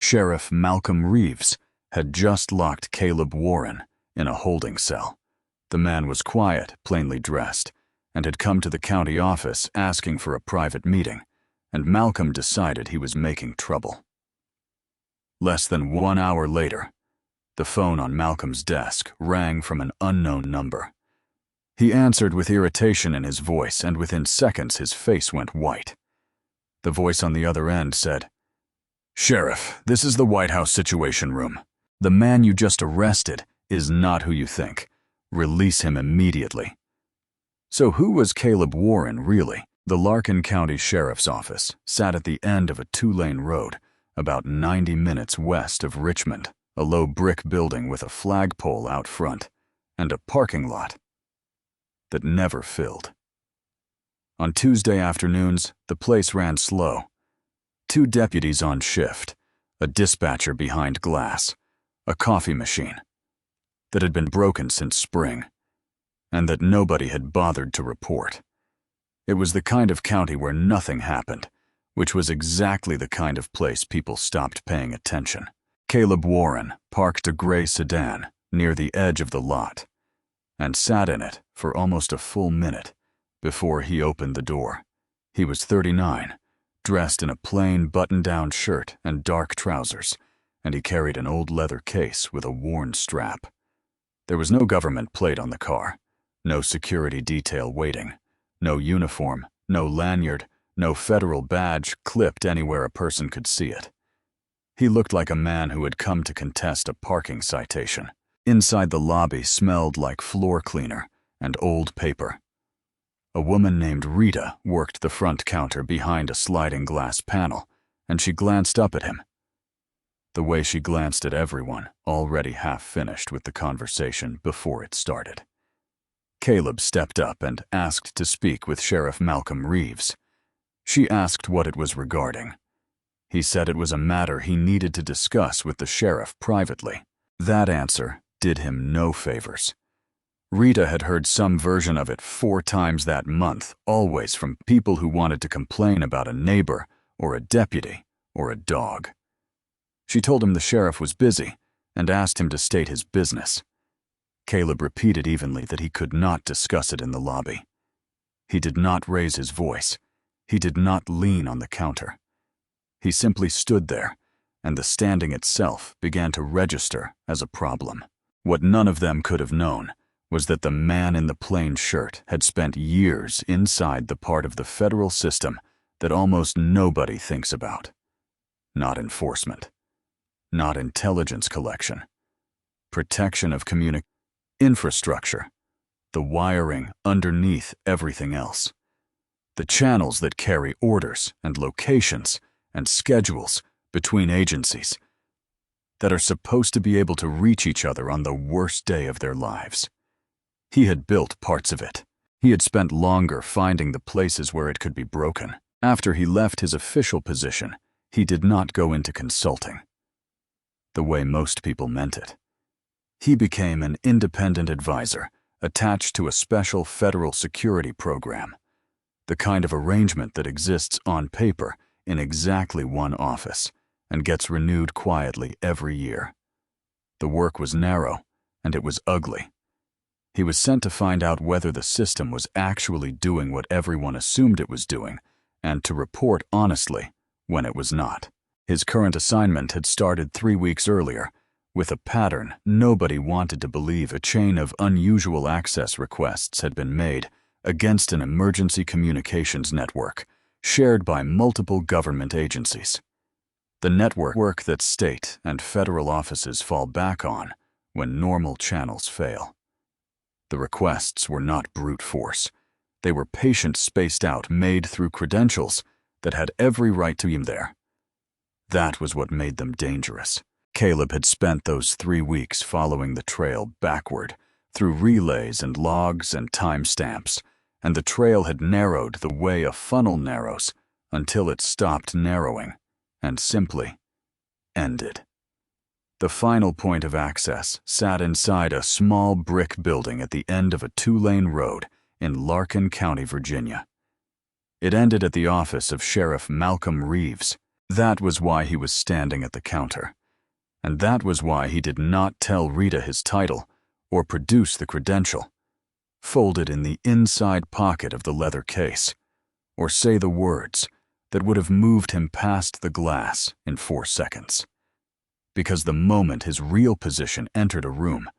Sheriff Malcolm Reeves had just locked Caleb Warren in a holding cell. The man was quiet, plainly dressed, and had come to the county office asking for a private meeting, and Malcolm decided he was making trouble. Less than 1 hour later, the phone on Malcolm's desk rang from an unknown number. He answered with irritation in his voice, and within seconds his face went white. The voice on the other end said, "Sheriff, this is the White House Situation Room. The man you just arrested is not who you think. Release him immediately." So who was Caleb Warren really? The Larkin County Sheriff's Office sat at the end of a 2-lane road, about 90 minutes west of Richmond, a low brick building with a flagpole out front and a parking lot that never filled. On Tuesday afternoons, the place ran slow. 2 deputies on shift, a dispatcher behind glass, a coffee machine that had been broken since spring, and that nobody had bothered to report. It was the kind of county where nothing happened, which was exactly the kind of place people stopped paying attention. Caleb Warren parked a gray sedan near the edge of the lot and sat in it for almost a full minute before he opened the door. He was 39, dressed in a plain button-down shirt and dark trousers, and he carried an old leather case with a worn strap. There was no government plate on the car, no security detail waiting, no uniform, no lanyard, no federal badge clipped anywhere a person could see it. He looked like a man who had come to contest a parking citation. Inside the lobby smelled like floor cleaner and old paper. A woman named Rita worked the front counter behind a sliding glass panel, and she glanced up at him. The way she glanced at everyone, already half finished with the conversation before it started. Caleb stepped up and asked to speak with Sheriff Malcolm Reeves. She asked what it was regarding. He said it was a matter he needed to discuss with the sheriff privately. That answer did him no favors. Rita had heard some version of it 4 times that month, always from people who wanted to complain about a neighbor or a deputy or a dog. She told him the sheriff was busy and asked him to state his business. Caleb repeated evenly that he could not discuss it in the lobby. He did not raise his voice. He did not lean on the counter. He simply stood there, and the standing itself began to register as a problem. What none of them could have known was that the man in the plain shirt had spent years inside the part of the federal system that almost nobody thinks about. Not enforcement. Not intelligence collection. Protection of infrastructure. The wiring underneath everything else. The channels that carry orders and locations and schedules between agencies that are supposed to be able to reach each other on the worst day of their lives. He had built parts of it. He had spent longer finding the places where it could be broken. After he left his official position, he did not go into consulting, the way most people meant it. He became an independent advisor attached to a special federal security program, the kind of arrangement that exists on paper in exactly one office and gets renewed quietly every year. The work was narrow, and it was ugly. He was sent to find out whether the system was actually doing what everyone assumed it was doing, and to report honestly when it was not. His current assignment had started 3 weeks earlier, with a pattern nobody wanted to believe. A chain of unusual access requests had been made against an emergency communications network shared by multiple government agencies. The network that state and federal offices fall back on when normal channels fail. The requests were not brute force. They were patient spaced out, made through credentials that had every right to be there. That was what made them dangerous. Caleb had spent those 3 weeks following the trail backward, through relays and logs and timestamps, and the trail had narrowed the way a funnel narrows until it stopped narrowing and simply ended. The final point of access sat inside a small brick building at the end of a 2-lane road in Larkin County, Virginia. It ended at the office of Sheriff Malcolm Reeves. That was why he was standing at the counter. And that was why he did not tell Rita his title or produce the credential, folded in the inside pocket of the leather case, or say the words that would have moved him past the glass in 4 seconds. Because the moment his real position entered a room,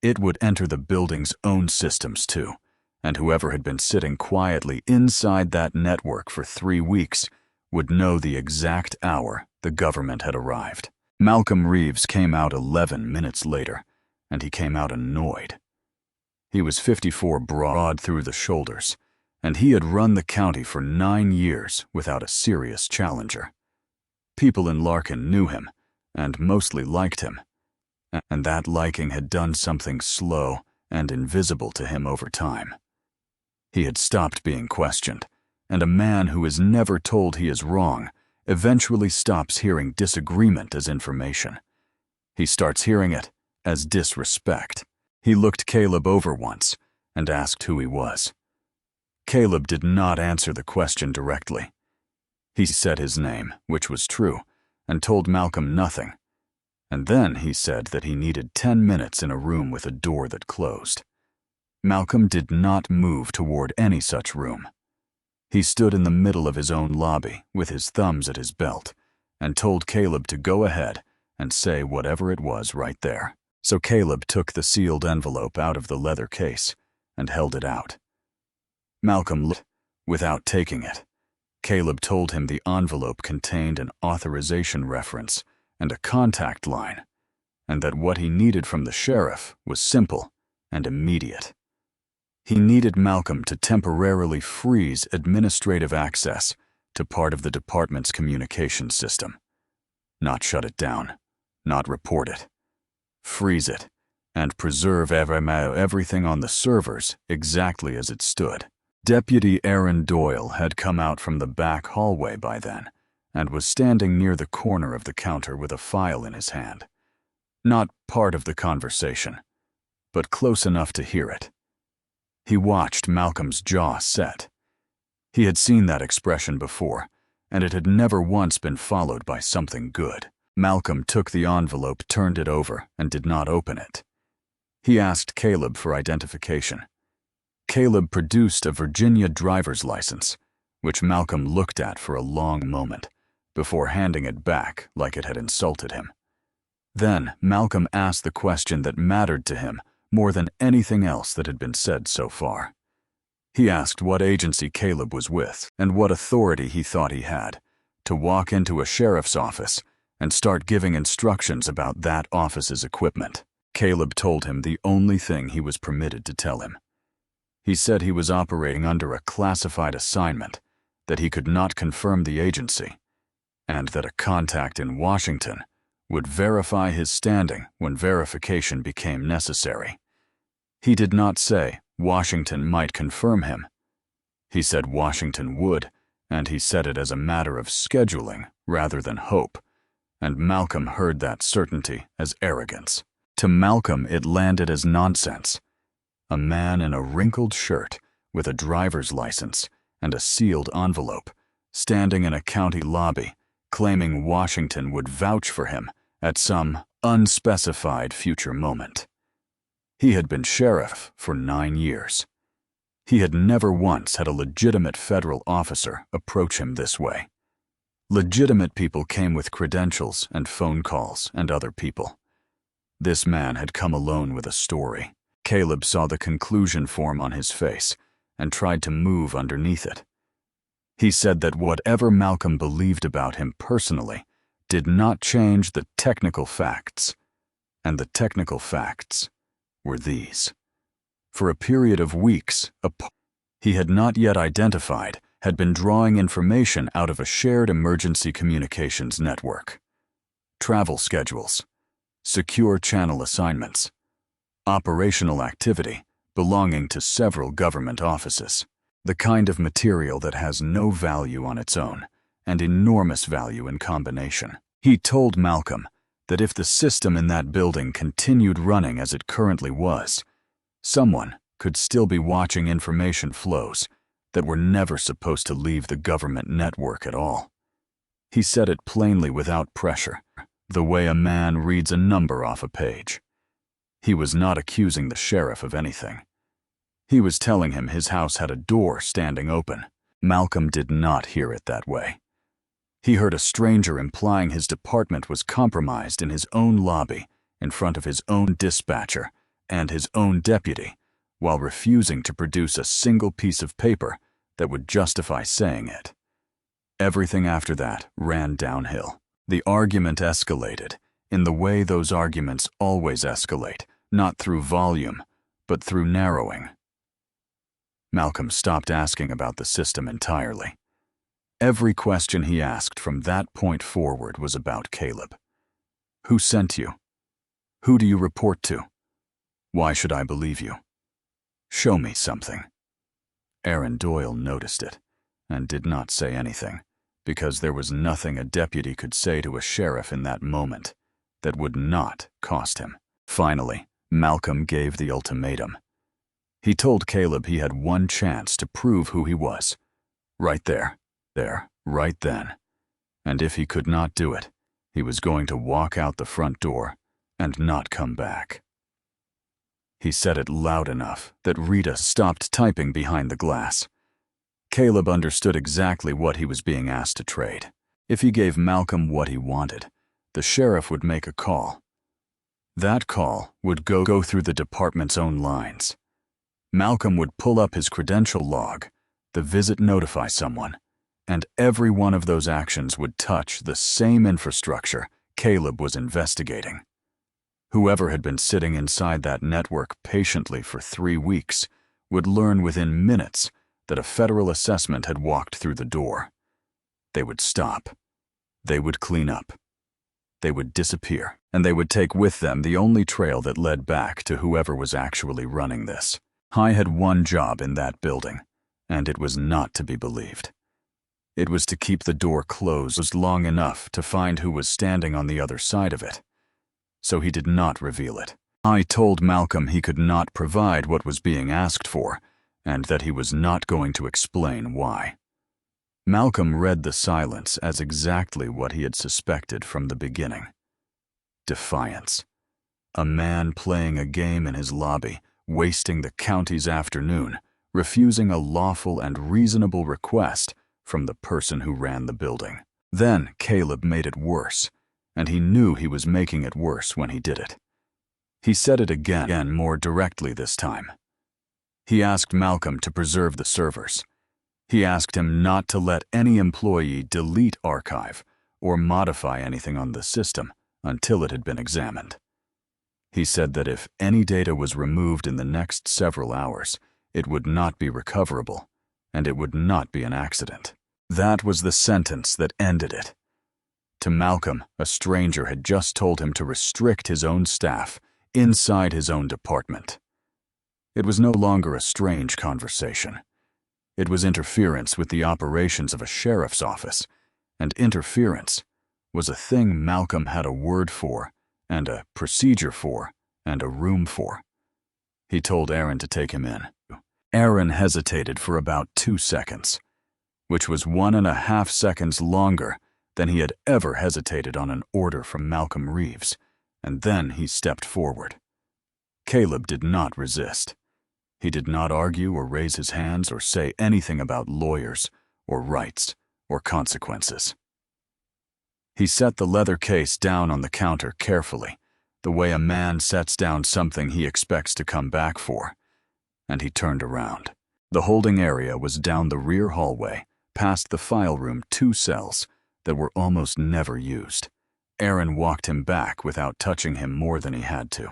it would enter the building's own systems too, and whoever had been sitting quietly inside that network for 3 weeks would know the exact hour the government had arrived. Malcolm Reeves came out 11 minutes later, and he came out annoyed. He was 54 broad through the shoulders, and he had run the county for 9 years without a serious challenger. People in Larkin knew him, and mostly liked him, and that liking had done something slow and invisible to him over time. He had stopped being questioned, and a man who is never told he is wrong eventually stops hearing disagreement as information. He starts hearing it as disrespect. He looked Caleb over once and asked who he was. Caleb did not answer the question directly. He said his name, which was true, and told Malcolm nothing. And then he said that he needed 10 minutes in a room with a door that closed. Malcolm did not move toward any such room. He stood in the middle of his own lobby with his thumbs at his belt and told Caleb to go ahead and say whatever it was right there. So Caleb took the sealed envelope out of the leather case and held it out. Malcolm looked without taking it. Caleb told him the envelope contained an authorization reference and a contact line, and that what he needed from the sheriff was simple and immediate. He needed Malcolm to temporarily freeze administrative access to part of the department's communication system. Not shut it down, not report it. Freeze it, and preserve everything on the servers exactly as it stood. Deputy Aaron Doyle had come out from the back hallway by then, and was standing near the corner of the counter with a file in his hand. Not part of the conversation, but close enough to hear it. He watched Malcolm's jaw set. He had seen that expression before, and it had never once been followed by something good. Malcolm took the envelope, turned it over, and did not open it. He asked Caleb for identification. Caleb produced a Virginia driver's license, which Malcolm looked at for a long moment, before handing it back like it had insulted him. Then Malcolm asked the question that mattered to him more than anything else that had been said so far. He asked what agency Caleb was with and what authority he thought he had to walk into a sheriff's office and start giving instructions about that office's equipment. Caleb told him the only thing he was permitted to tell him. He said he was operating under a classified assignment, that he could not confirm the agency, and that a contact in Washington would verify his standing when verification became necessary. He did not say Washington might confirm him. He said Washington would, and he said it as a matter of scheduling rather than hope, and Malcolm heard that certainty as arrogance. To Malcolm, it landed as nonsense. A man in a wrinkled shirt with a driver's license and a sealed envelope, standing in a county lobby, claiming Washington would vouch for him at some unspecified future moment. He had been sheriff for 9 years. He had never once had a legitimate federal officer approach him this way. Legitimate people came with credentials and phone calls and other people. This man had come alone with a story. Caleb saw the conclusion form on his face and tried to move underneath it. He said that whatever Malcolm believed about him personally did not change the technical facts, and the technical facts were these. For a period of weeks, he had not yet identified had been drawing information out of a shared emergency communications network. Travel schedules, secure channel assignments, operational activity belonging to several government offices, the kind of material that has no value on its own and enormous value in combination. He told Malcolm that if the system in that building continued running as it currently was, someone could still be watching information flows that were never supposed to leave the government network at all. He said it plainly without pressure, the way a man reads a number off a page. He was not accusing the sheriff of anything. He was telling him his house had a door standing open. Malcolm did not hear it that way. He heard a stranger implying his department was compromised in his own lobby, in front of his own dispatcher and his own deputy, while refusing to produce a single piece of paper that would justify saying it. Everything after that ran downhill. The argument escalated, in the way those arguments always escalate, not through volume, but through narrowing. Malcolm stopped asking about the system entirely. Every question he asked from that point forward was about Caleb. Who sent you? Who do you report to? Why should I believe you? Show me something. Aaron Doyle noticed it, and did not say anything, because there was nothing a deputy could say to a sheriff in that moment that would not cost him. Finally, Malcolm gave the ultimatum. He told Caleb he had one chance to prove who he was. Right there, right then. And if he could not do it, he was going to walk out the front door and not come back. He said it loud enough that Rita stopped typing behind the glass. Caleb understood exactly what he was being asked to trade. If he gave Malcolm what he wanted, the sheriff would make a call. That call would go through the department's own lines. Malcolm would pull up his credential log, the visit notify someone, and every one of those actions would touch the same infrastructure Caleb was investigating. Whoever had been sitting inside that network patiently for 3 weeks would learn within minutes that a federal assessment had walked through the door. They would stop. They would clean up. They would disappear, and they would take with them the only trail that led back to whoever was actually running this. I had one job in that building, and it was not to be believed. It was to keep the door closed long enough to find who was standing on the other side of it. So he did not reveal it. I told Malcolm he could not provide what was being asked for, and that he was not going to explain why. Malcolm read the silence as exactly what he had suspected from the beginning. Defiance. A man playing a game in his lobby, wasting the county's afternoon, refusing a lawful and reasonable request from the person who ran the building. Then Caleb made it worse, and he knew he was making it worse when he did it. He said it again more directly this time. He asked Malcolm to preserve the servers. He asked him not to let any employee delete archive or modify anything on the system until it had been examined. He said that if any data was removed in the next several hours, it would not be recoverable, and it would not be an accident. That was the sentence that ended it. To Malcolm, a stranger had just told him to restrict his own staff inside his own department. It was no longer a strange conversation. It was interference with the operations of a sheriff's office, and interference was a thing Malcolm had a word for, and a procedure for, and a room for. He told Aaron to take him in. Aaron hesitated for about 2 seconds, which was 1.5 seconds longer than he had ever hesitated on an order from Malcolm Reeves, and then he stepped forward. Caleb did not resist. He did not argue or raise his hands or say anything about lawyers or rights or consequences. He set the leather case down on the counter carefully, the way a man sets down something he expects to come back for, and he turned around. The holding area was down the rear hallway, past the file room, 2 cells that were almost never used. Aaron walked him back without touching him more than he had to.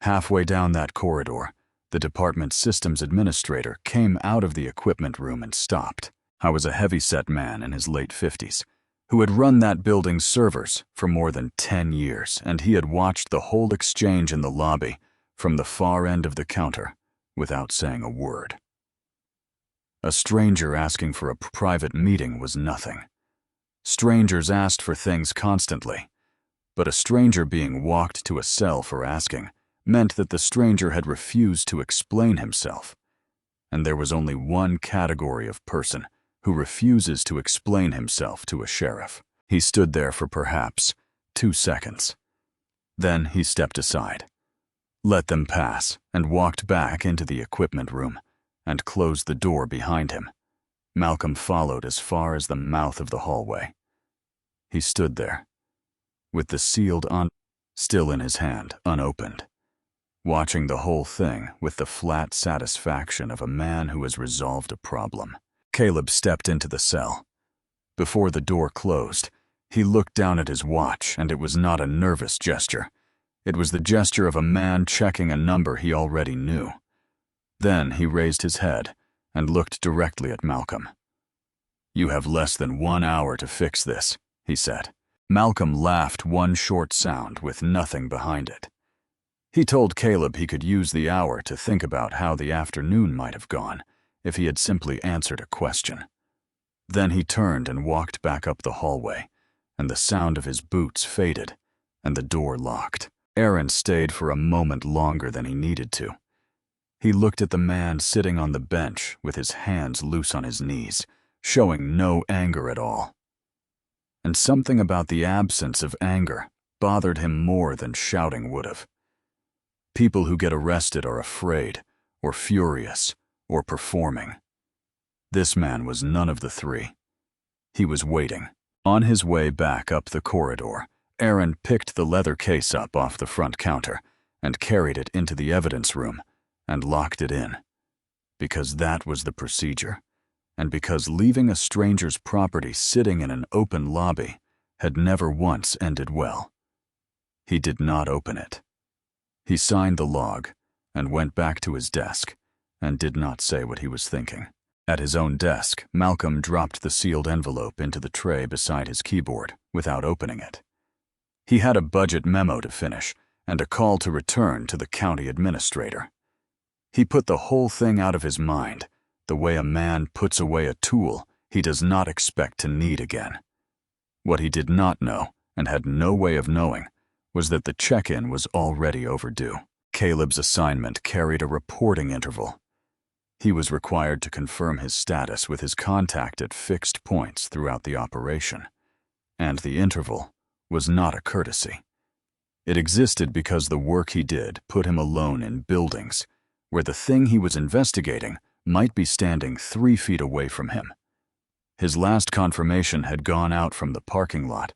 Halfway down that corridor, the department systems administrator came out of the equipment room and stopped. I was a heavy-set man in his late 50s, who had run that building's servers for more than 10 years, and he had watched the whole exchange in the lobby from the far end of the counter without saying a word. A stranger asking for a private meeting was nothing. Strangers asked for things constantly, but a stranger being walked to a cell for asking meant that the stranger had refused to explain himself, and there was only one category of person who refuses to explain himself to a sheriff. He stood there for perhaps 2 seconds. Then he stepped aside, let them pass, and walked back into the equipment room and closed the door behind him. Malcolm followed as far as the mouth of the hallway. He stood there, with the sealed still in his hand, unopened, watching the whole thing with the flat satisfaction of a man who has resolved a problem. Caleb stepped into the cell. Before the door closed, he looked down at his watch, and it was not a nervous gesture. It was the gesture of a man checking a number he already knew. Then he raised his head and looked directly at Malcolm. "You have less than 1 hour to fix this," he said. Malcolm laughed one short sound with nothing behind it. He told Caleb he could use the hour to think about how the afternoon might have gone if he had simply answered a question. Then he turned and walked back up the hallway, and the sound of his boots faded, and the door locked. Aaron stayed for a moment longer than he needed to. He looked at the man sitting on the bench with his hands loose on his knees, showing no anger at all. And something about the absence of anger bothered him more than shouting would have. People who get arrested are afraid, or furious, or performing. This man was none of the three. He was waiting. On his way back up the corridor, Aaron picked the leather case up off the front counter and carried it into the evidence room and locked it in. Because that was the procedure, and because leaving a stranger's property sitting in an open lobby had never once ended well. He did not open it. He signed the log and went back to his desk and did not say what he was thinking. At his own desk, Malcolm dropped the sealed envelope into the tray beside his keyboard without opening it. He had a budget memo to finish and a call to return to the county administrator. He put the whole thing out of his mind, the way a man puts away a tool he does not expect to need again. What he did not know, and had no way of knowing, was that the check-in was already overdue. Caleb's assignment carried a reporting interval. He was required to confirm his status with his contact at fixed points throughout the operation, and the interval was not a courtesy. It existed because the work he did put him alone in buildings where the thing he was investigating might be standing 3 feet away from him. His last confirmation had gone out from the parking lot,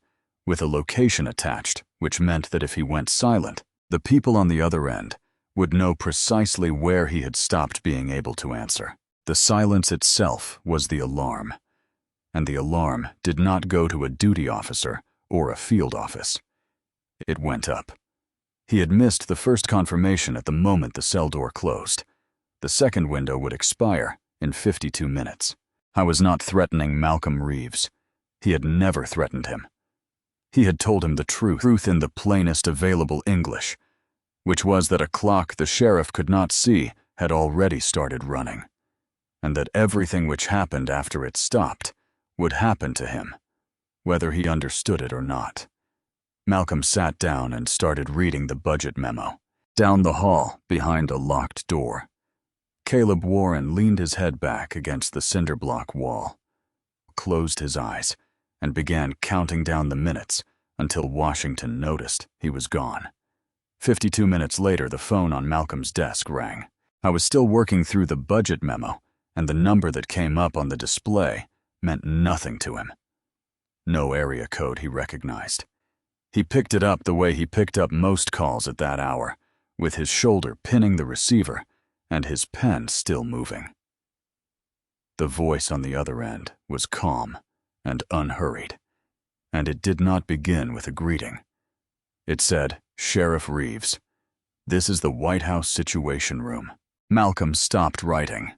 with a location attached, which meant that if he went silent, the people on the other end would know precisely where he had stopped being able to answer. The silence itself was the alarm, and the alarm did not go to a duty officer or a field office. It went up. He had missed the first confirmation at the moment the cell door closed. The second window would expire in 52 minutes. I was not threatening Malcolm Reeves. He had never threatened him. He had told him the truth in the plainest available English, which was that a clock the sheriff could not see had already started running, and that everything which happened after it stopped would happen to him, whether he understood it or not. Malcolm sat down and started reading the budget memo. Down the hall, behind a locked door, Caleb Warren leaned his head back against the cinder block wall, closed his eyes, and began counting down the minutes until Washington noticed he was gone. 52 minutes later, the phone on Malcolm's desk rang. I was still working through the budget memo, and the number that came up on the display meant nothing to him. No area code he recognized. He picked it up the way he picked up most calls at that hour, with his shoulder pinning the receiver and his pen still moving. The voice on the other end was calm and unhurried, and it did not begin with a greeting. It said, "Sheriff Reeves, this is the White House Situation Room." Malcolm stopped writing.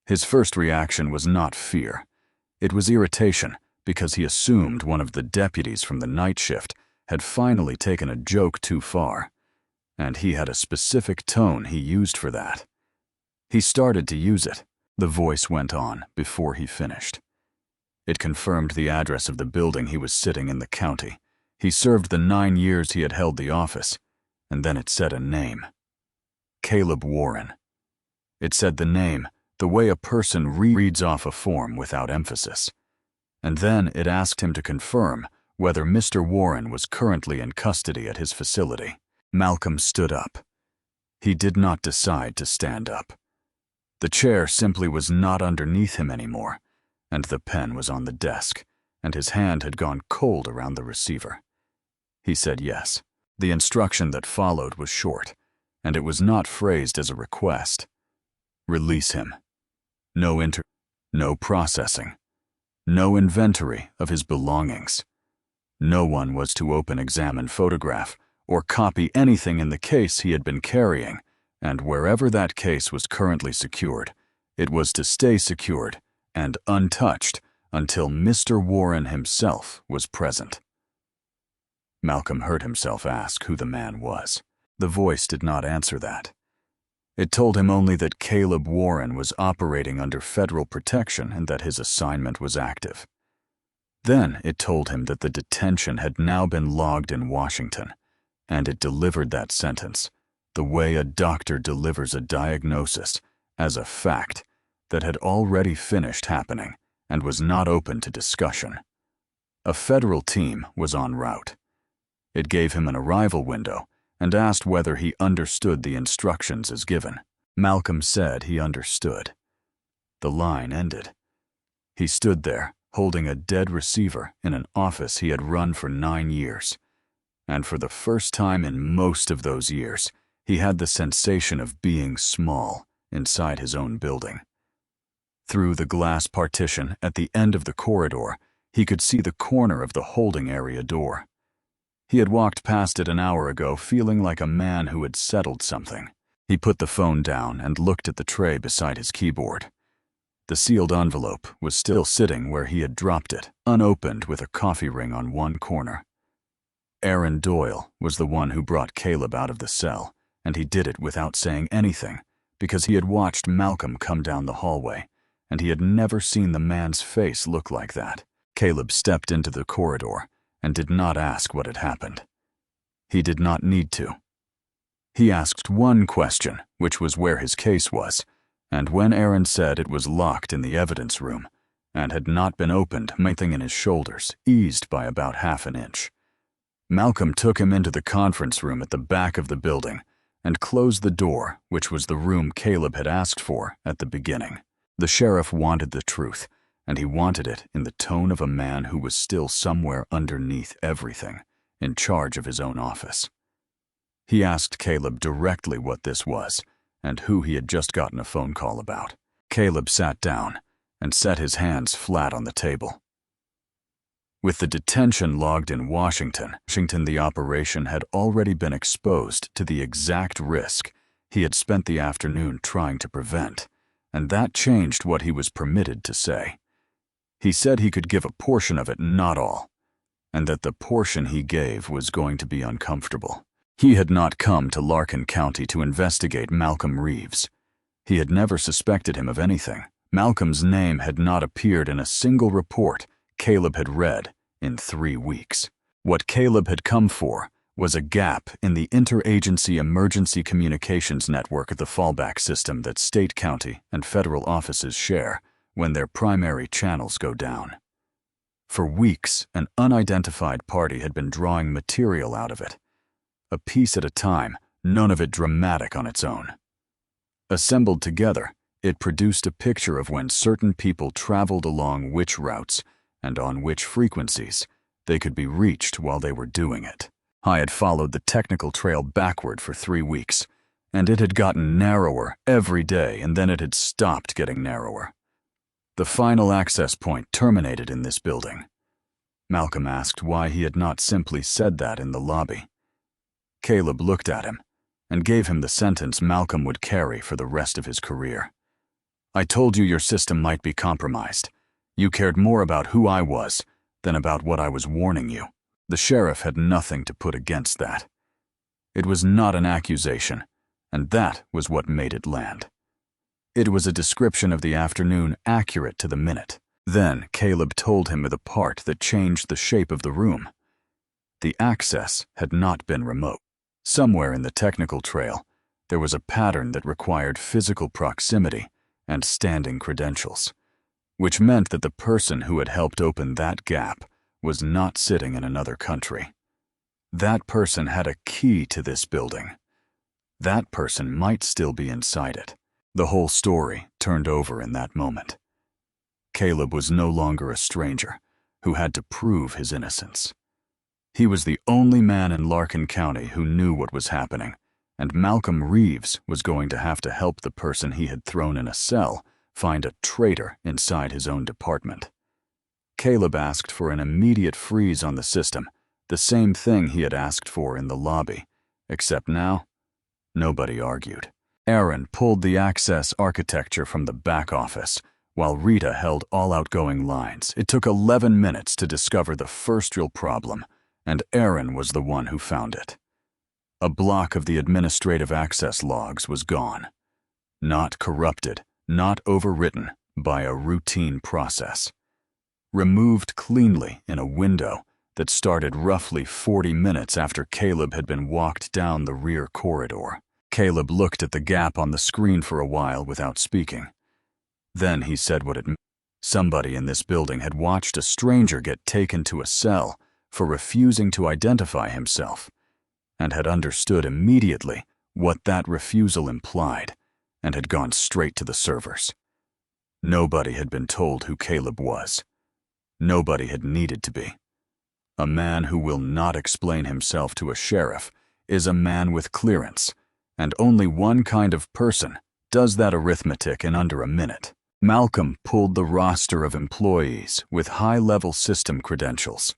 His first reaction was not fear. It was irritation, because he assumed one of the deputies from the night shift had finally taken a joke too far, and he had a specific tone he used for that. He started to use it. The voice went on before he finished. It confirmed the address of the building he was sitting in the county. He served the 9 years he had held the office, and then it said a name. Caleb Warren. It said the name the way a person reads off a form without emphasis. And then it asked him to confirm whether Mr. Warren was currently in custody at his facility. Malcolm stood up. He did not decide to stand up. The chair simply was not underneath him anymore, and the pen was on the desk, and his hand had gone cold around the receiver. He said yes. The instruction that followed was short, and it was not phrased as a request. Release him. No processing. No inventory of his belongings. No one was to open, examine, photograph, or copy anything in the case he had been carrying, and wherever that case was currently secured, it was to stay secured and untouched until Mr. Warren himself was present. Malcolm heard himself ask who the man was. The voice did not answer that. It told him only that Caleb Warren was operating under federal protection and that his assignment was active. Then it told him that the detention had now been logged in Washington, and it delivered that sentence, the way a doctor delivers a diagnosis, as a fact that had already finished happening and was not open to discussion. A federal team was en route. It gave him an arrival window and asked whether he understood the instructions as given. Malcolm said he understood. The line ended. He stood there, holding a dead receiver in an office he had run for 9 years. And for the first time in most of those years, he had the sensation of being small inside his own building. Through the glass partition at the end of the corridor, he could see the corner of the holding area door. He had walked past it an hour ago feeling like a man who had settled something. He put the phone down and looked at the tray beside his keyboard. The sealed envelope was still sitting where he had dropped it, unopened with a coffee ring on one corner. Aaron Doyle was the one who brought Caleb out of the cell, and he did it without saying anything because he had watched Malcolm come down the hallway, and he had never seen the man's face look like that. Caleb stepped into the corridor and did not ask what had happened. He did not need to. He asked one question, which was where his case was, and when Aaron said it was locked in the evidence room and had not been opened, something in his shoulders eased by about half an inch. Malcolm took him into the conference room at the back of the building and closed the door, which was the room Caleb had asked for at the beginning. The sheriff wanted the truth, and he wanted it in the tone of a man who was still somewhere underneath everything, in charge of his own office. He asked Caleb directly what this was, and who he had just gotten a phone call about. Caleb sat down and set his hands flat on the table. With the detention logged in Washington, the operation had already been exposed to the exact risk he had spent the afternoon trying to prevent, and that changed what he was permitted to say. He said he could give a portion of it, not all, and that the portion he gave was going to be uncomfortable. He had not come to Larkin County to investigate Malcolm Reeves. He had never suspected him of anything. Malcolm's name had not appeared in a single report Caleb had read in 3 weeks. What Caleb had come for was a gap in the interagency emergency communications network of the fallback system that state, county, and federal offices share when their primary channels go down. For weeks, an unidentified party had been drawing material out of it, a piece at a time, none of it dramatic on its own. Assembled together, it produced a picture of when certain people traveled along which routes and on which frequencies they could be reached while they were doing it. I had followed the technical trail backward for 3 weeks, and it had gotten narrower every day, and then it had stopped getting narrower. The final access point terminated in this building. Malcolm asked why he had not simply said that in the lobby. Caleb looked at him and gave him the sentence Malcolm would carry for the rest of his career. I told you your system might be compromised. You cared more about who I was than about what I was warning you. The sheriff had nothing to put against that. It was not an accusation, and that was what made it land. It was a description of the afternoon accurate to the minute. Then Caleb told him of the part that changed the shape of the room. The access had not been remote. Somewhere in the technical trail, there was a pattern that required physical proximity and standing credentials, which meant that the person who had helped open that gap was not sitting in another country. That person had a key to this building. That person might still be inside it. The whole story turned over in that moment. Caleb was no longer a stranger who had to prove his innocence. He was the only man in Larkin County who knew what was happening, and Malcolm Reeves was going to have to help the person he had thrown in a cell find a traitor inside his own department. Caleb asked for an immediate freeze on the system, the same thing he had asked for in the lobby, except now, nobody argued. Aaron pulled the access architecture from the back office, while Rita held all outgoing lines. It took 11 minutes to discover the first real problem, and Aaron was the one who found it. A block of the administrative access logs was gone. Not corrupted, not overwritten by a routine process. Removed cleanly in a window that started roughly 40 minutes after Caleb had been walked down the rear corridor. Caleb looked at the gap on the screen for a while without speaking. Then he said what it meant. Somebody in this building had watched a stranger get taken to a cell for refusing to identify himself, and had understood immediately what that refusal implied, and had gone straight to the servers. Nobody had been told who Caleb was. Nobody had needed to be. A man who will not explain himself to a sheriff is a man with clearance, and only one kind of person does that arithmetic in under a minute. Malcolm pulled the roster of employees with high-level system credentials.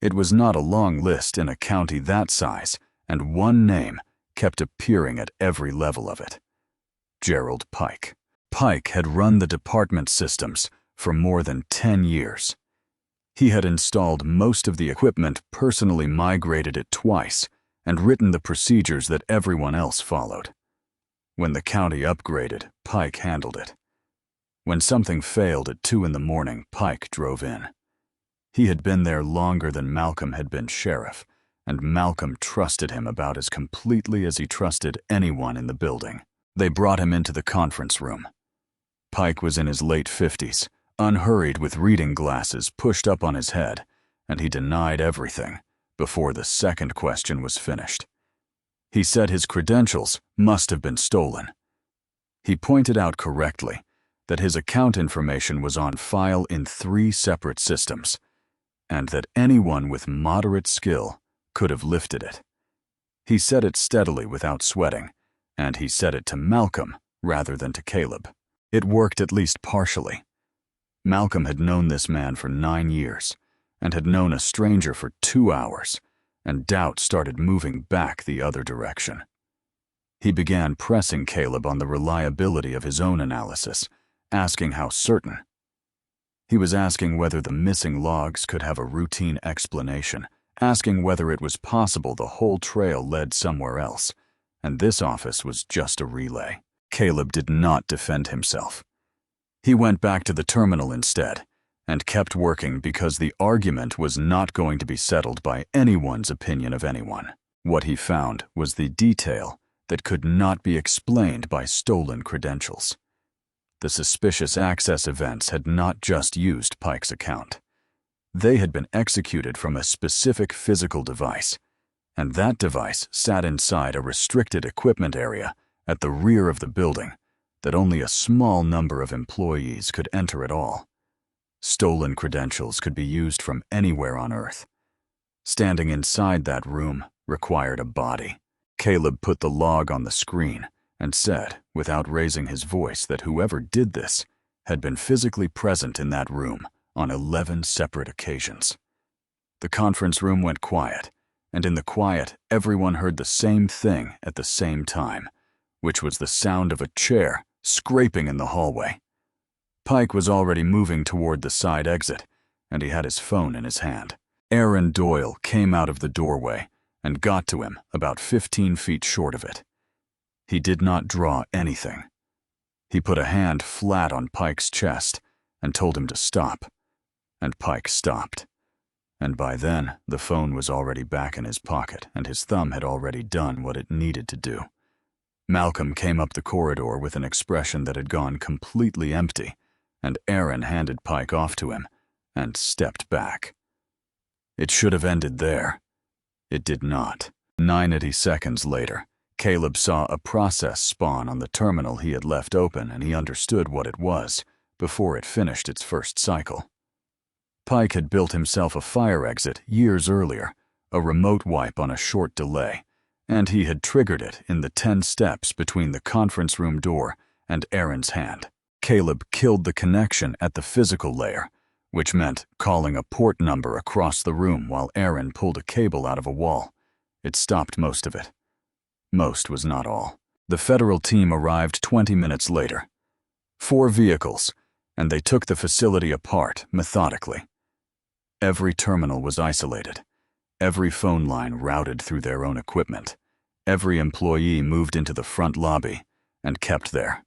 It was not a long list in a county that size, and one name kept appearing at every level of it. Gerald Pike. Pike had run the department's systems for more than 10 years. He had installed most of the equipment, personally migrated it twice, and written the procedures that everyone else followed. When the county upgraded, Pike handled it. When something failed at 2 in the morning, Pike drove in. He had been there longer than Malcolm had been sheriff, and Malcolm trusted him about as completely as he trusted anyone in the building. They brought him into the conference room. Pike was in his late 50s, unhurried with reading glasses pushed up on his head, and he denied everything before the second question was finished. He said his credentials must have been stolen. He pointed out correctly that his account information was on file in 3 separate systems, and that anyone with moderate skill could have lifted it. He said it steadily without sweating, and he said it to Malcolm rather than to Caleb. It worked at least partially. Malcolm had known this man for 9 years, and had known a stranger for 2 hours, and doubt started moving back the other direction. He began pressing Caleb on the reliability of his own analysis, asking how certain. He was asking whether the missing logs could have a routine explanation, asking whether it was possible the whole trail led somewhere else, and this office was just a relay. Caleb did not defend himself. He went back to the terminal instead, and kept working because the argument was not going to be settled by anyone's opinion of anyone. What he found was the detail that could not be explained by stolen credentials. The suspicious access events had not just used Pike's account. They had been executed from a specific physical device, and that device sat inside a restricted equipment area at the rear of the building that only a small number of employees could enter at all. Stolen credentials could be used from anywhere on Earth. Standing inside that room required a body. Caleb put the log on the screen and said, without raising his voice, that whoever did this had been physically present in that room on 11 separate occasions. The conference room went quiet, and in the quiet, everyone heard the same thing at the same time, which was the sound of a chair scraping in the hallway. Pike was already moving toward the side exit, and he had his phone in his hand. Aaron Doyle came out of the doorway and got to him about 15 feet short of it. He did not draw anything. He put a hand flat on Pike's chest and told him to stop, and Pike stopped. And by then, the phone was already back in his pocket, and his thumb had already done what it needed to do. Malcolm came up the corridor with an expression that had gone completely empty, and Aaron handed Pike off to him and stepped back. It should have ended there. It did not. 90 seconds later, Caleb saw a process spawn on the terminal he had left open, and he understood what it was before it finished its first cycle. Pike had built himself a fire exit years earlier, a remote wipe on a short delay, and he had triggered it in the 10 steps between the conference room door and Aaron's hand. Caleb killed the connection at the physical layer, which meant calling a port number across the room while Aaron pulled a cable out of a wall. It stopped most of it. Most was not all. The federal team arrived 20 minutes later. 4 vehicles, and they took the facility apart methodically. Every terminal was isolated. Every phone line routed through their own equipment. Every employee moved into the front lobby and kept there.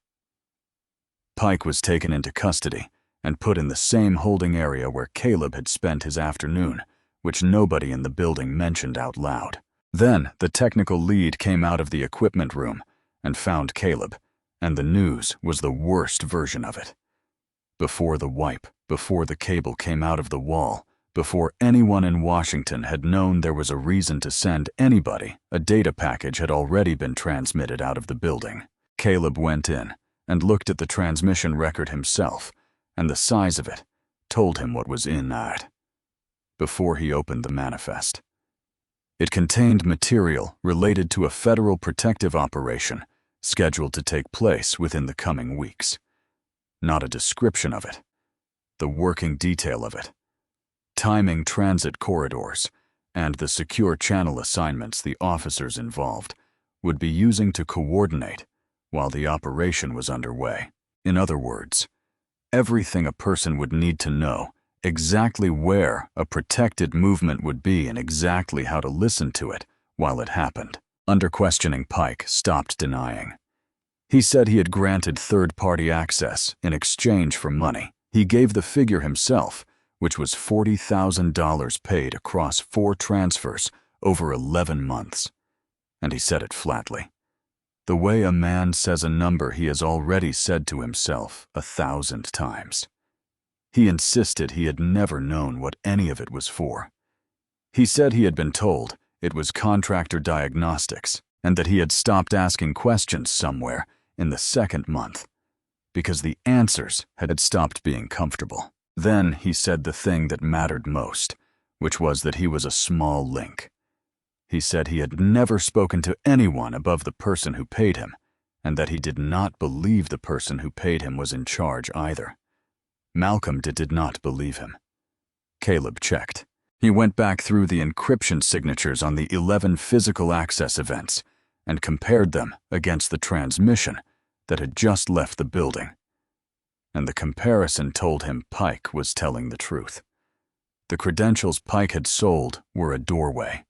Pike was taken into custody and put in the same holding area where Caleb had spent his afternoon, which nobody in the building mentioned out loud. Then the technical lead came out of the equipment room and found Caleb, and the news was the worst version of it. Before the wipe, before the cable came out of the wall, before anyone in Washington had known there was a reason to send anybody, a data package had already been transmitted out of the building. Caleb went in and looked at the transmission record himself, and the size of it told him what was in that. Before he opened the manifest, it contained material related to a federal protective operation scheduled to take place within the coming weeks. Not a description of it, the working detail of it, timing transit corridors, and the secure channel assignments the officers involved would be using to coordinate while the operation was underway. In other words, everything a person would need to know, exactly where a protected movement would be and exactly how to listen to it while it happened. Under questioning, Pike stopped denying. He said he had granted third-party access in exchange for money. He gave the figure himself, which was $40,000 paid across 4 transfers over 11 months. And he said it flatly, the way a man says a number he has already said to himself 1,000 times. He insisted he had never known what any of it was for. He said he had been told it was contractor diagnostics and that he had stopped asking questions somewhere in the 2nd month because the answers had stopped being comfortable. Then he said the thing that mattered most, which was that he was a small link. He said he had never spoken to anyone above the person who paid him, and that he did not believe the person who paid him was in charge either. Malcolm did not believe him. Caleb checked. He went back through the encryption signatures on the 11 physical access events and compared them against the transmission that had just left the building. And the comparison told him Pike was telling the truth. The credentials Pike had sold were a doorway.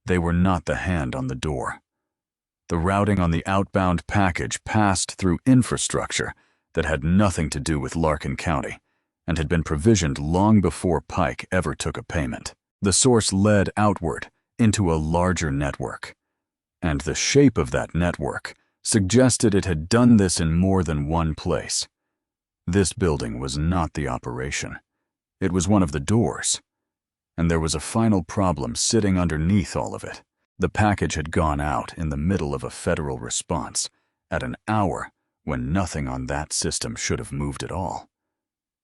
They were not the hand on the door. The routing on the outbound package passed through infrastructure that had nothing to do with Larkin County and had been provisioned long before Pike ever took a payment. The source led outward into a larger network, and the shape of that network suggested it had done this in more than one place. This building was not the operation. It was one of the doors. And there was a final problem sitting underneath all of it. The package had gone out in the middle of a federal response at an hour when nothing on that system should have moved at all.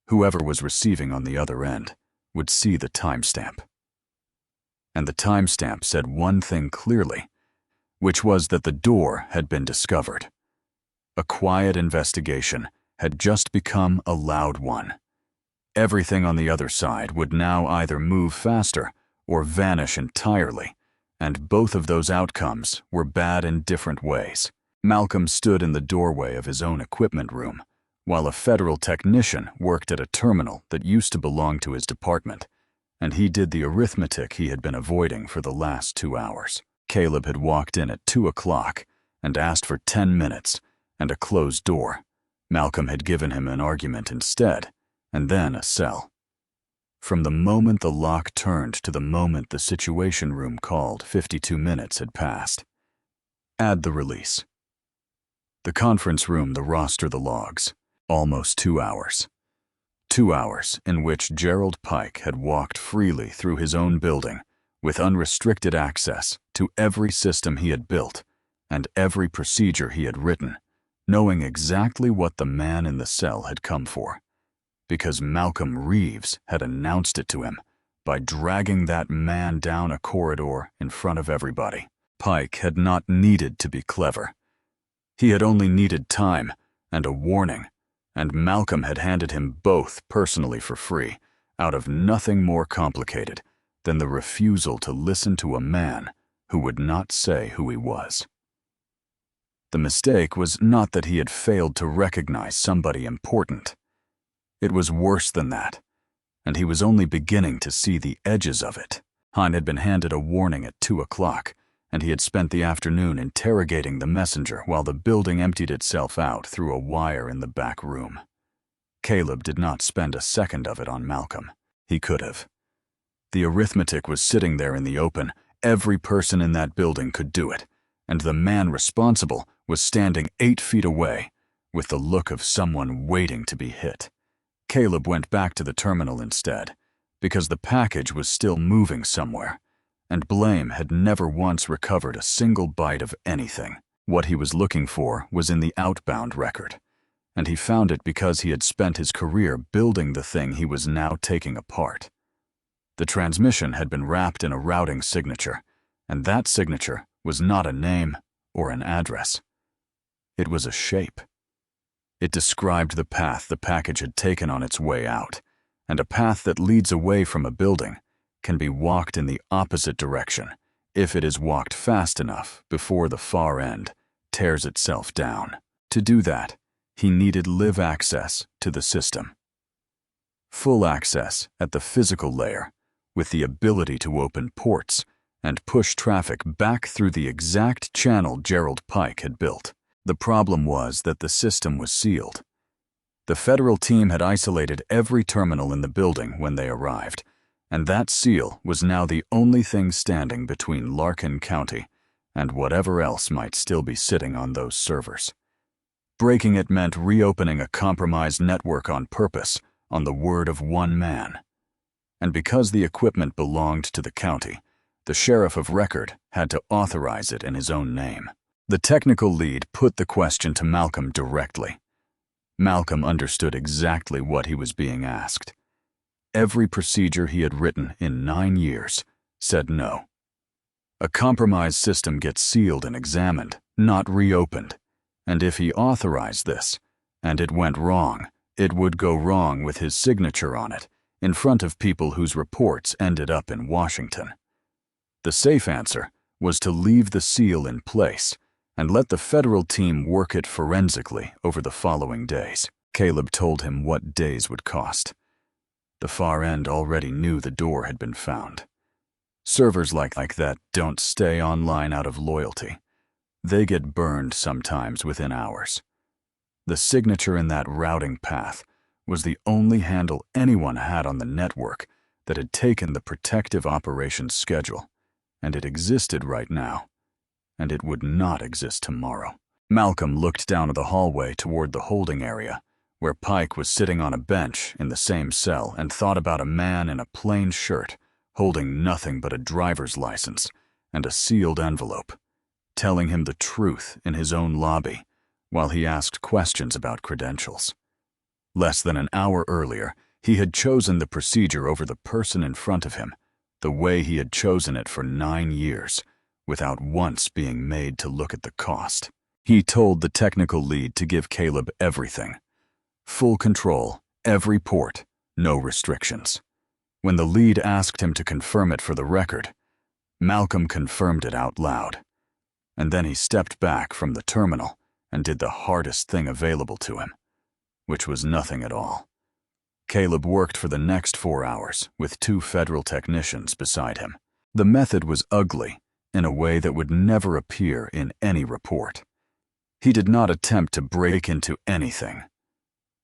Whoever was receiving on the other end would see the timestamp. And the timestamp said one thing clearly, which was that the door had been discovered. A quiet investigation had just become a loud one. Everything on the other side would now either move faster or vanish entirely, and both of those outcomes were bad in different ways. Malcolm stood in the doorway of his own equipment room, while a federal technician worked at a terminal that used to belong to his department, and he did the arithmetic he had been avoiding for the last 2 hours. Caleb had walked in at 2 o'clock and asked for 10 minutes and a closed door. Malcolm had given him an argument instead, and then a cell. From the moment the lock turned to the moment the Situation Room called, 52 minutes had passed. Add the release. The conference room, the roster, the logs. Almost 2 hours. 2 hours in which Gerald Pike had walked freely through his own building with unrestricted access to every system he had built and every procedure he had written, knowing exactly what the man in the cell had come for, because Malcolm Reeves had announced it to him by dragging that man down a corridor in front of everybody. Pike had not needed to be clever. He had only needed time and a warning, and Malcolm had handed him both personally for free, out of nothing more complicated than the refusal to listen to a man who would not say who he was. The mistake was not that he had failed to recognize somebody important. It was worse than that, and he was only beginning to see the edges of it. Hein had been handed a warning at 2 o'clock, and he had spent the afternoon interrogating the messenger while the building emptied itself out through a wire in the back room. Caleb did not spend a second of it on Malcolm. He could have. The arithmetic was sitting there in the open. Every person in that building could do it, and the man responsible was standing 8 feet away with the look of someone waiting to be hit. Caleb went back to the terminal instead, because the package was still moving somewhere, and Blame had never once recovered a single byte of anything. What he was looking for was in the outbound record, and he found it because he had spent his career building the thing he was now taking apart. The transmission had been wrapped in a routing signature, and that signature was not a name or an address. It was a shape. It described the path the package had taken on its way out, and a path that leads away from a building can be walked in the opposite direction if it is walked fast enough before the far end tears itself down. To do that, he needed live access to the system. Full access at the physical layer, with the ability to open ports and push traffic back through the exact channel Gerald Pike had built. The problem was that the system was sealed. The federal team had isolated every terminal in the building when they arrived, and that seal was now the only thing standing between Larkin County and whatever else might still be sitting on those servers. Breaking it meant reopening a compromised network on purpose, on the word of one man. And because the equipment belonged to the county, the sheriff of record had to authorize it in his own name. The technical lead put the question to Malcolm directly. Malcolm understood exactly what he was being asked. Every procedure he had written in 9 years said no. A compromised system gets sealed and examined, not reopened. And if he authorized this, and it went wrong, it would go wrong with his signature on it, in front of people whose reports ended up in Washington. The safe answer was to leave the seal in place and let the federal team work it forensically over the following days. Caleb told him what days would cost. The far end already knew the door had been found. Servers like that don't stay online out of loyalty. They get burned sometimes within hours. The signature in that routing path was the only handle anyone had on the network that had taken the protective operations schedule, and it existed right now, and it would not exist tomorrow. Malcolm looked down the hallway toward the holding area, where Pike was sitting on a bench in the same cell, and thought about a man in a plain shirt holding nothing but a driver's license and a sealed envelope, telling him the truth in his own lobby while he asked questions about credentials. Less than an hour earlier, he had chosen the procedure over the person in front of him, the way he had chosen it for 9 years, without once being made to look at the cost. He told the technical lead to give Caleb everything. Full control, every port, no restrictions. When the lead asked him to confirm it for the record, Malcolm confirmed it out loud. And then he stepped back from the terminal and did the hardest thing available to him, which was nothing at all. Caleb worked for the next 4 hours with 2 federal technicians beside him. The method was ugly in a way that would never appear in any report. He did not attempt to break into anything.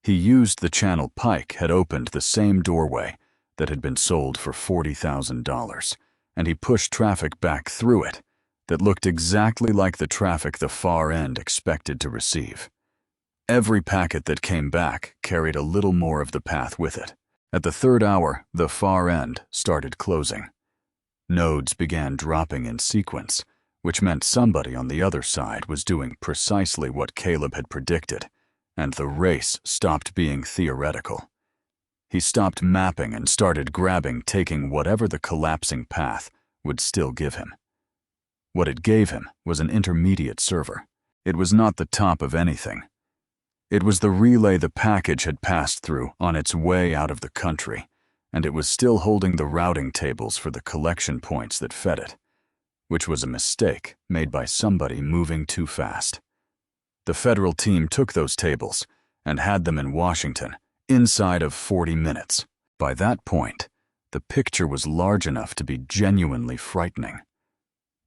He used the channel Pike had opened, the same doorway that had been sold for $40,000, and he pushed traffic back through it, that looked exactly like the traffic the far end expected to receive. Every packet that came back carried a little more of the path with it. At the third hour, the far end started closing. Nodes began dropping in sequence, which meant somebody on the other side was doing precisely what Caleb had predicted, and the race stopped being theoretical. He stopped mapping and started grabbing, taking whatever the collapsing path would still give him. What it gave him was an intermediate server. It was not the top of anything. It was the relay the package had passed through on its way out of the country, and it was still holding the routing tables for the collection points that fed it, which was a mistake made by somebody moving too fast. The federal team took those tables and had them in Washington inside of 40 minutes. By that point, the picture was large enough to be genuinely frightening.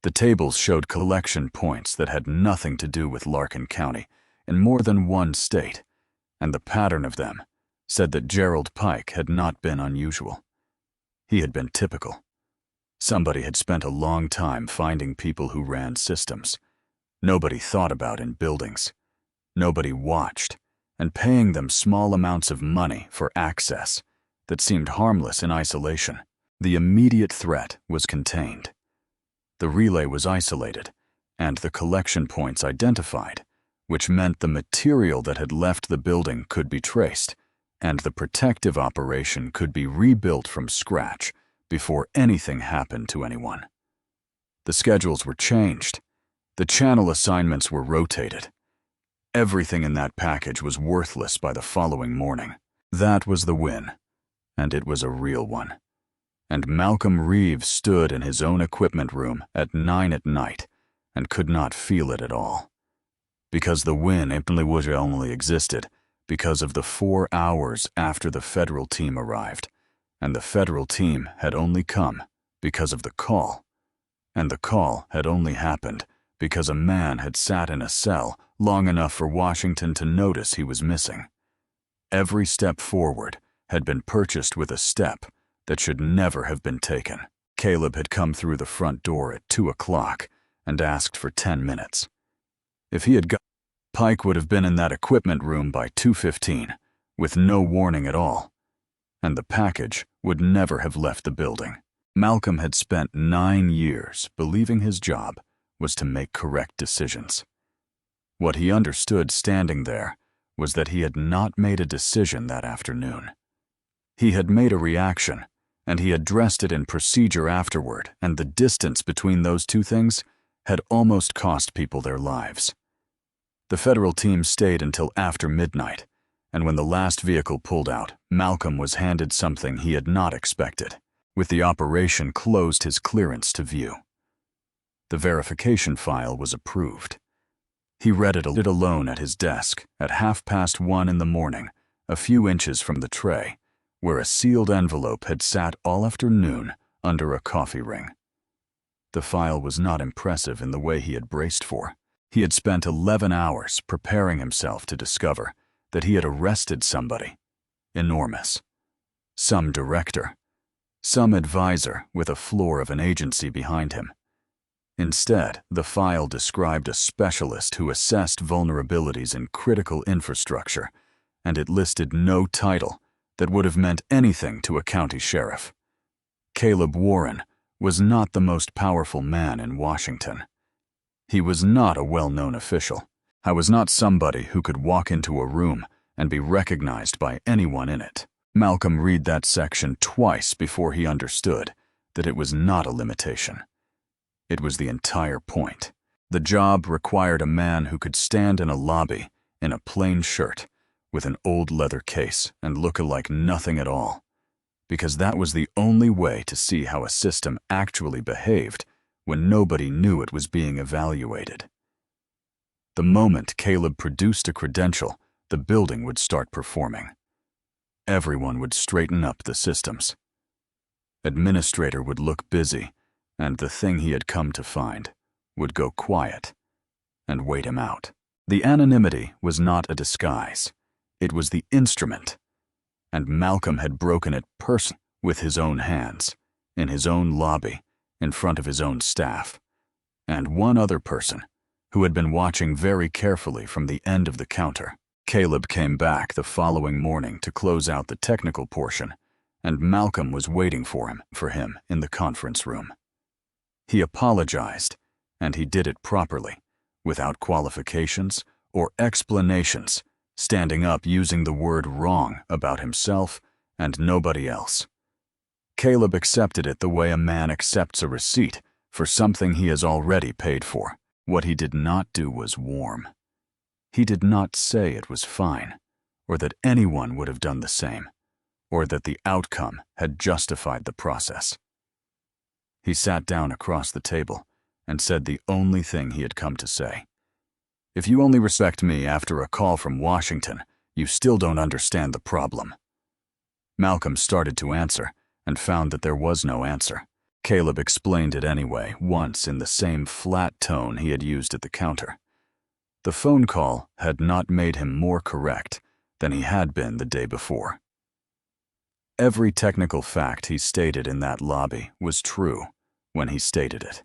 The tables showed collection points that had nothing to do with Larkin County in more than one state, and the pattern of them said that Gerald Pike had not been unusual. He had been typical. Somebody had spent a long time finding people who ran systems nobody thought about in buildings, nobody watched, and paying them small amounts of money for access that seemed harmless in isolation. The immediate threat was contained. The relay was isolated, and the collection points identified, which meant the material that had left the building could be traced, and the protective operation could be rebuilt from scratch before anything happened to anyone. The schedules were changed. The channel assignments were rotated. Everything in that package was worthless by the following morning. That was the win, and it was a real one. And Malcolm Reeves stood in his own equipment room at 9 at night and could not feel it at all. Because the win only existed because of the 4 hours after the federal team arrived, and the federal team had only come because of the call, and the call had only happened because a man had sat in a cell long enough for Washington to notice he was missing. Every step forward had been purchased with a step that should never have been taken. Caleb had come through the front door at 2 o'clock and asked for 10 minutes. If he had gone, Pike would have been in that equipment room by 2:15, with no warning at all, and the package would never have left the building. Malcolm had spent 9 years believing his job was to make correct decisions. What he understood standing there was that he had not made a decision that afternoon. He had made a reaction, and he had dressed it in procedure afterward, and the distance between those two things had almost cost people their lives. The federal team stayed until after midnight, and when the last vehicle pulled out, Malcolm was handed something he had not expected. With the operation closed, his clearance to view. The verification file was approved. He read it alone at his desk at 1:30 in the morning, a few inches from the tray, where a sealed envelope had sat all afternoon under a coffee ring. The file was not impressive in the way he had braced for. He had spent 11 hours preparing himself to discover that he had arrested somebody enormous. Some director. Some advisor with a floor of an agency behind him. Instead, the file described a specialist who assessed vulnerabilities in critical infrastructure, and it listed no title that would have meant anything to a county sheriff. Caleb Warren was not the most powerful man in Washington. He was not a well-known official. I was not somebody who could walk into a room and be recognized by anyone in it. Malcolm read that section twice before he understood that it was not a limitation. It was the entire point. The job required a man who could stand in a lobby in a plain shirt with an old leather case and look like nothing at all, because that was the only way to see how a system actually behaved when nobody knew it was being evaluated. The moment Caleb produced a credential, the building would start performing. Everyone would straighten up the systems. Administrator would look busy, and the thing he had come to find would go quiet and wait him out. The anonymity was not a disguise. It was the instrument, and Malcolm had broken it personally with his own hands, in his own lobby, in front of his own staff. and one other person who had been watching very carefully from the end of the counter. Caleb came back the following morning to close out the technical portion, and Malcolm was waiting for him in the conference room. He apologized, and he did it properly, without qualifications or explanations, standing up using the word wrong about himself and nobody else. Caleb accepted it the way a man accepts a receipt for something he has already paid for. What he did not do was warm. He did not say it was fine, or that anyone would have done the same, or that the outcome had justified the process. He sat down across the table and said the only thing he had come to say. If you only respect me after a call from Washington, you still don't understand the problem. Malcolm started to answer and found that there was no answer. Caleb explained it anyway, once in the same flat tone he had used at the counter. The phone call had not made him more correct than he had been the day before. Every technical fact he stated in that lobby was true when he stated it.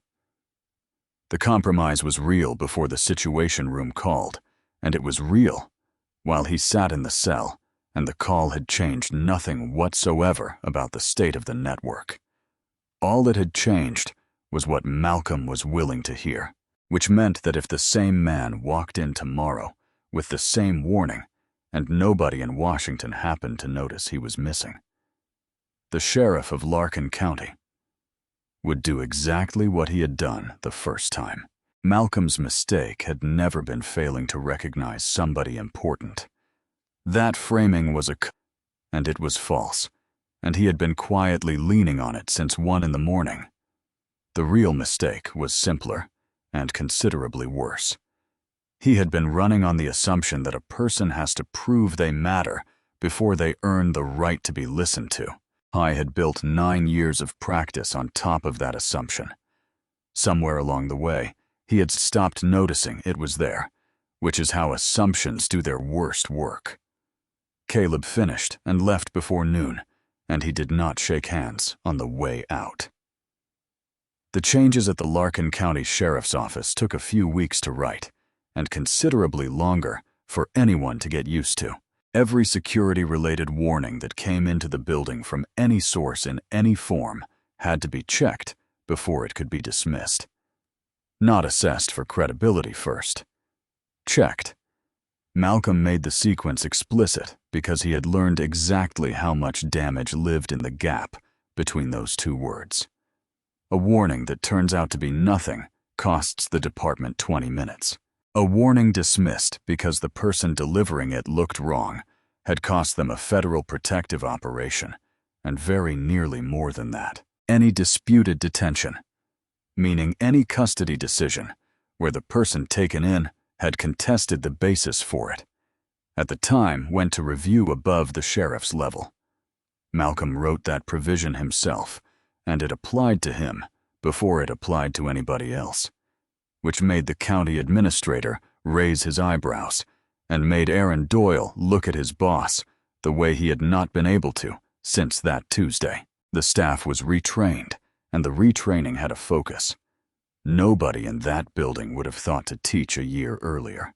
The compromise was real before the Situation Room called, and it was real while he sat in the cell, and the call had changed nothing whatsoever about the state of the network. All it had changed was what Malcolm was willing to hear, which meant that if the same man walked in tomorrow with the same warning and nobody in Washington happened to notice he was missing, the sheriff of Larkin County would do exactly what he had done the first time. Malcolm's mistake had never been failing to recognize somebody important. That framing was and it was false, and he had been quietly leaning on it since 1 in the morning. The real mistake was simpler and considerably worse. He had been running on the assumption that a person has to prove they matter before they earn the right to be listened to. I had built 9 years of practice on top of that assumption. Somewhere along the way, he had stopped noticing it was there, which is how assumptions do their worst work. Caleb finished and left before noon, and he did not shake hands on the way out. The changes at the Larkin County Sheriff's Office took a few weeks to write, and considerably longer for anyone to get used to. Every security-related warning that came into the building from any source in any form had to be checked before it could be dismissed. Not assessed for credibility first. Checked. Malcolm made the sequence explicit because he had learned exactly how much damage lived in the gap between those two words. A warning that turns out to be nothing costs the department 20 minutes. A warning dismissed because the person delivering it looked wrong had cost them a federal protective operation, and very nearly more than that. Any disputed detention, meaning any custody decision where the person taken in had contested the basis for it, at the time went to review above the sheriff's level. Malcolm wrote that provision himself, and it applied to him before it applied to anybody else, which made the county administrator raise his eyebrows and made Aaron Doyle look at his boss the way he had not been able to since that Tuesday. The staff was retrained, and the retraining had a focus. Nobody in that building would have thought to teach a year earlier.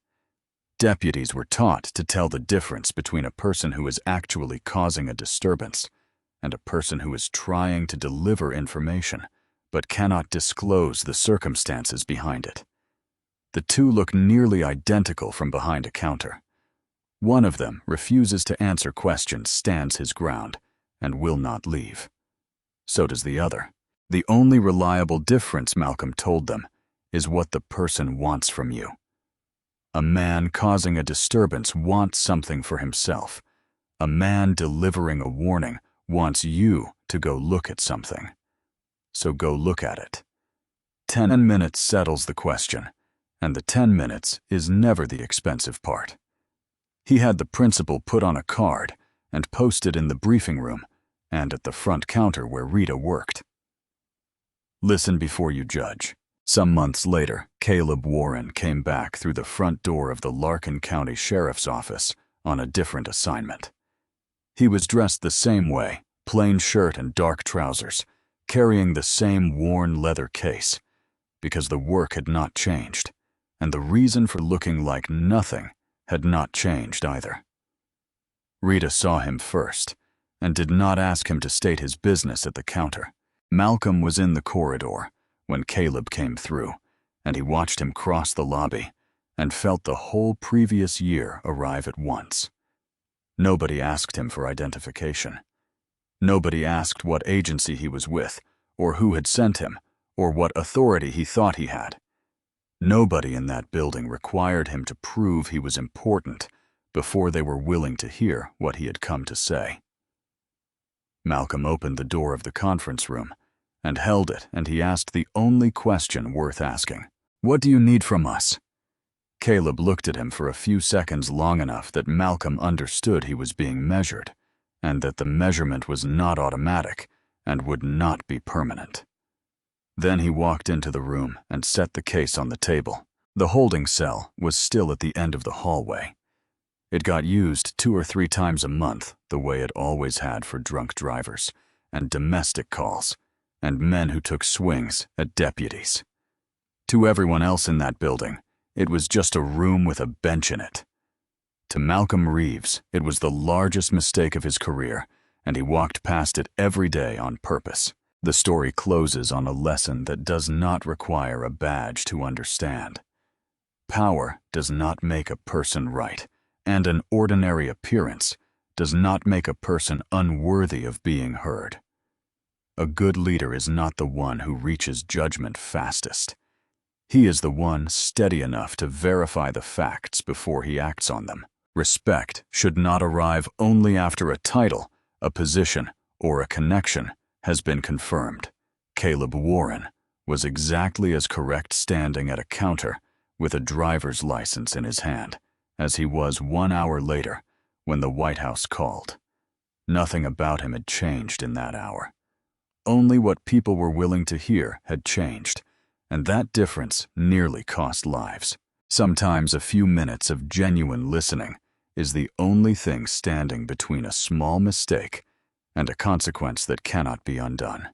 Deputies were taught to tell the difference between a person who is actually causing a disturbance and a person who is trying to deliver information but cannot disclose the circumstances behind it. The two look nearly identical from behind a counter. One of them refuses to answer questions, stands his ground, and will not leave. So does the other. The only reliable difference, Malcolm told them, is what the person wants from you. A man causing a disturbance wants something for himself. A man delivering a warning wants you to go look at something. So go look at it. 10 minutes settles the question, and the 10 minutes is never the expensive part. He had the principal put on a card and posted in the briefing room and at the front counter where Rita worked. Listen before you judge. Some months later, Caleb Warren came back through the front door of the Larkin County Sheriff's Office on a different assignment. He was dressed the same way, plain shirt and dark trousers, carrying the same worn leather case, because the work had not changed, and the reason for looking like nothing had not changed either. Rita saw him first, and did not ask him to state his business at the counter. Malcolm was in the corridor when Caleb came through, and he watched him cross the lobby and felt the whole previous year arrive at once. Nobody asked him for identification. Nobody asked what agency he was with, or who had sent him, or what authority he thought he had. Nobody in that building required him to prove he was important before they were willing to hear what he had come to say. Malcolm opened the door of the conference room and held it, and he asked the only question worth asking. "What do you need from us?" Caleb looked at him for a few seconds, long enough that Malcolm understood he was being measured, and that the measurement was not automatic and would not be permanent. Then he walked into the room and set the case on the table. The holding cell was still at the end of the hallway. It got used 2 or 3 times a month, the way it always had for drunk drivers, and domestic calls, and men who took swings at deputies. To everyone else in that building, it was just a room with a bench in it. To Malcolm Reeves, it was the largest mistake of his career, and he walked past it every day on purpose. The story closes on a lesson that does not require a badge to understand. Power does not make a person right, and an ordinary appearance does not make a person unworthy of being heard. A good leader is not the one who reaches judgment fastest. He is the one steady enough to verify the facts before he acts on them. Respect should not arrive only after a title, a position, or a connection has been confirmed. Caleb Warren was exactly as correct standing at a counter with a driver's license in his hand as he was 1 hour later when the White House called. Nothing about him had changed in that hour. Only what people were willing to hear had changed, and that difference nearly cost lives. Sometimes a few minutes of genuine listening is the only thing standing between a small mistake and a consequence that cannot be undone.